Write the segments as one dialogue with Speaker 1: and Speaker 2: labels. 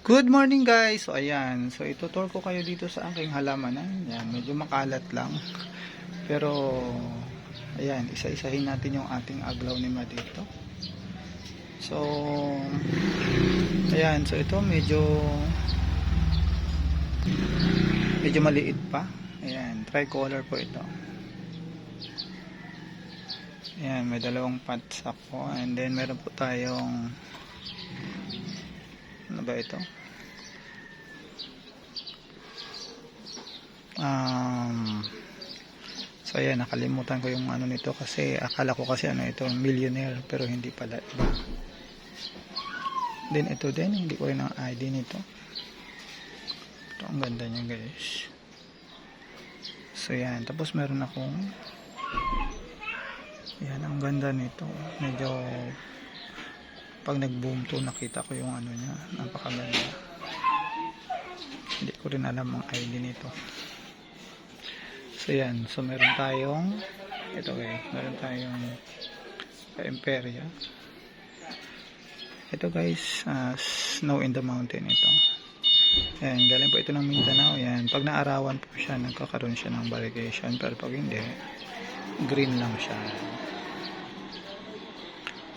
Speaker 1: Good morning guys! So ayan, so itutur ko kayo dito sa aking halamanan. Yan, medyo makalat lang. Pero ayan, isa-isahin natin yung ating aglaonema dito. So ayan, so ito medyo maliit pa. Ayan, tricolor po ito. Ayan, may dalawang pots ako. And then meron po tayong ano ba ito? So ayan, nakalimutan ko yung ano nito kasi akala ko kasi ano ito, millionaire, pero hindi pala, iba. Then ito din, hindi ko rin ang ID nito. Ito, ang ganda niya guys. So yan, tapos meron akong yan, ang ganda nito. Medyo pag nag-boom to, nakita ko yung ano niya, napakaganda. Hindi ko rin alam ang ID nito. So yan, so meron tayong ito guys, meron tayong Imperia. Ito guys, Snow in the Mountain ito. Ayan, galing po ito ng Mindanao. Yan, pag naarawan po siya, nagkakaroon siya ng variegation, pero pag hindi, green lang siya.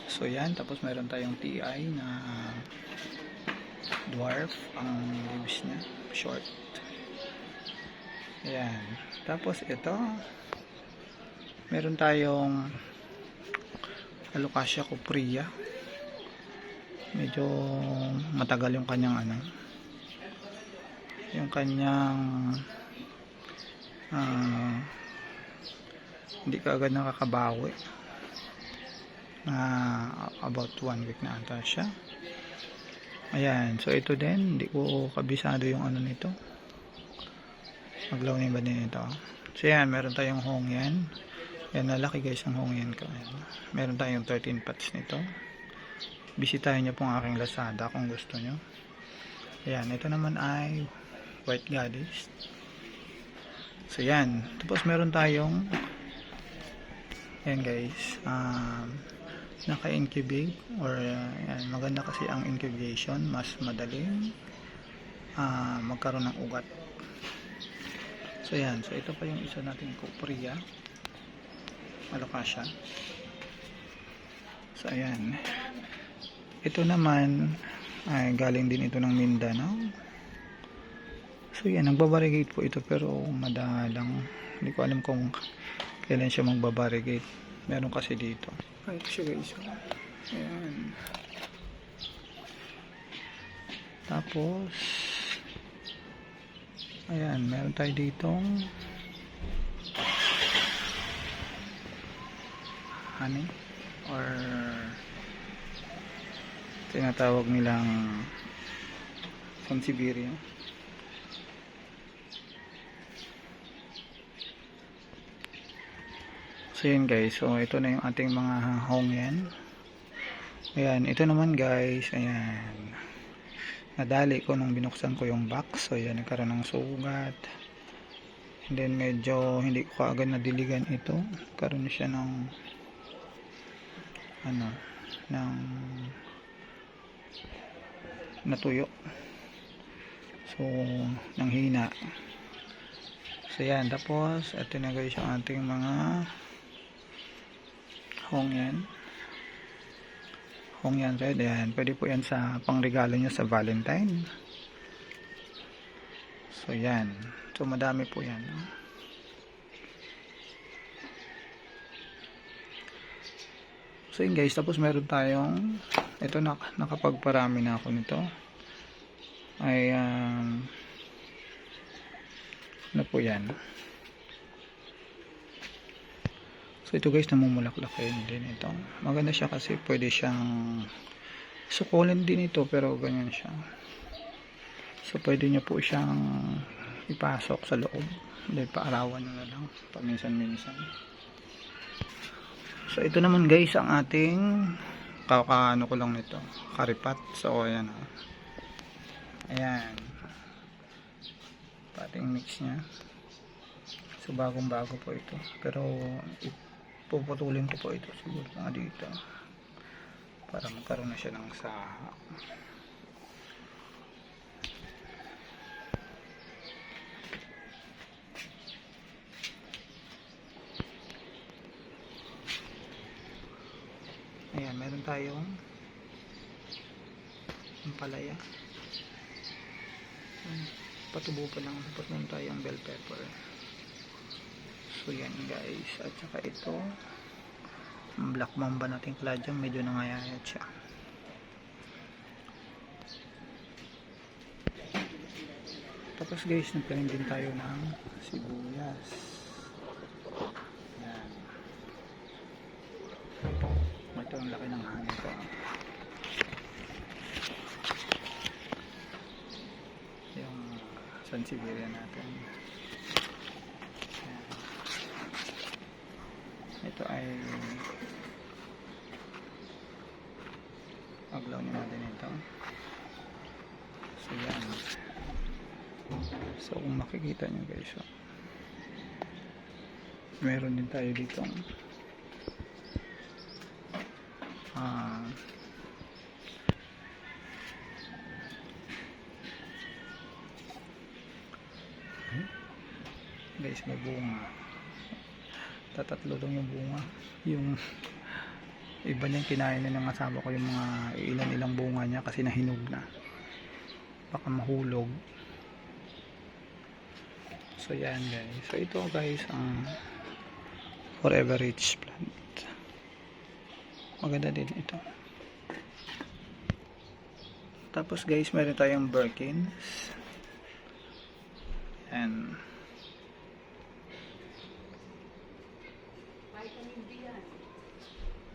Speaker 1: So yan, tapos meron tayong TI na dwarf, ang leaves niya short. Ayan, tapos ito meron tayong Alocasia cuprea. Medyo matagal yung kanyang ano, yung kanyang hindi ka agad nakakabawi. About 1 week na ata siya. Ayan, so ito din, hindi ko kabisado yung ano nito, maglaw na ba din ito. So yan, meron tayong Hongyan. Yan, nalaki guys ang Hongyan ko. Ayan. Meron tayong 13 pots nito. Bisitahin nyo po ang aking Lazada kung gusto nyo. Ayan, ito naman ay White Goddess. So yan, tapos meron tayong yan guys, naka-incubate or yan, maganda kasi ang incubation, mas madaling magkaroon ng ugat. So yan, so ito pa yung isa nating cuprea, Alocasia. So ayan, ito naman ay galing din ito ng Mindanao. So yan, nagbabariegate po ito pero madalang, hindi ko alam kung kailan siya magbabariegate. Meron kasi dito. Ay, ito siya guys. Ayan. Tapos ayan, meron tayo ditong honey or tinatawag nilang Sansevieria. So yun guys, so ito na yung ating mga Hongyan. Ayan, ito naman guys, ayan, nadali ko nung binuksan ko yung box. So ayan, nagkaroon ng sugat. And then medyo hindi ko kaagad nadiligan ito. Karoon siya ng ano, ng natuyo. So nang hina. So yan, tapos ito na guys yung ating mga Hongyan red. Ayan, pwede po yan sa pangregalo nyo sa Valentine. So yan, so madami po yan, no? So yun guys, tapos meron tayong ito, nakapagparami na ako nito ay ano po yan. So ito guys, namumulaklak din ito. Maganda siya kasi pwede siyang sukulin din ito, pero ganyan siya. So pwede nyo po siyang ipasok sa loob. Dahil paarawan nyo na lang paminsan-minsan. So ito naman guys ang ating kakaano ko lang nito, karipat. So ayan, ayan, pating mix nya. So bagong bago po ito, pero puputulin ko po ito siguro nga dito para magkaroon na siya ng saha. tayong ampalaya. Patubo pa lang. Tapos meron tayong bell pepper. So yan guys. At saka ito, black mamba natin cladium, medyo nangayayat siya. Tapos guys, nagkain din tayo ng sibuyas. Yan. Ito ang laki ng hangin ko. Yung Sansevieria natin. Yan. Ito ay aglaw natin ito. So yan. So kung makikita nyo guys, so, meron din tayo dito guys, may bunga. Tatatlo lang yung bunga. Yung iba niyang kinain na ng asawa ko, yung mga ilan-ilang bunga niya kasi nahinog na, baka mahulog. So yan guys. So ito guys ang Forever Rich plant. Maganda din ito. Tapos guys, meron tayong Birkins. And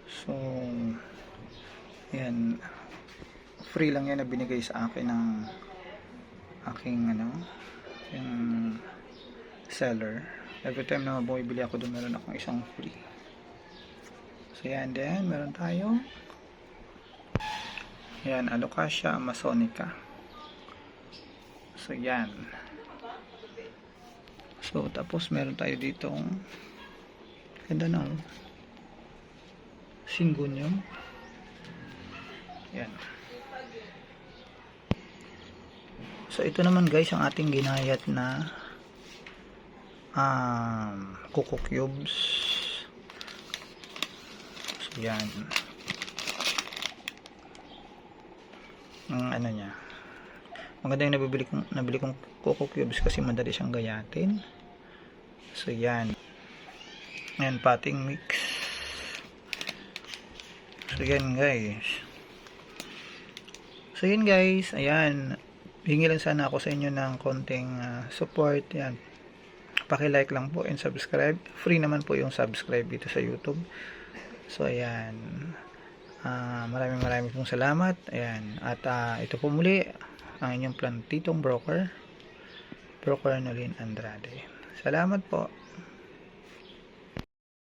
Speaker 1: so yan, free lang yan na binigay sa akin ng aking yung seller. Every time na bumibili ako doon, meron akong isang free. So yan din, meron tayo yan, Alocasia amazonica. So yan. So tapos meron tayo ditong ganda na Syngonium. Yan. So ito naman guys ang ating ginayat na coco cubes. So yan. Ang niya. Maganda yung nabili kong coco cubes kasi madali siyang gayatin. So yan. Ayan, potting mix. So yan guys. So yan guys, ayan. Hingi lang sana ako sa inyo ng konting support. Yan. Paki-like lang po and subscribe. Free naman po yung subscribe dito sa YouTube. So ayan. Maraming pong salamat. Ayan. At ito po muli ang inyong plantitong broker Nolin Andrade. Salamat po.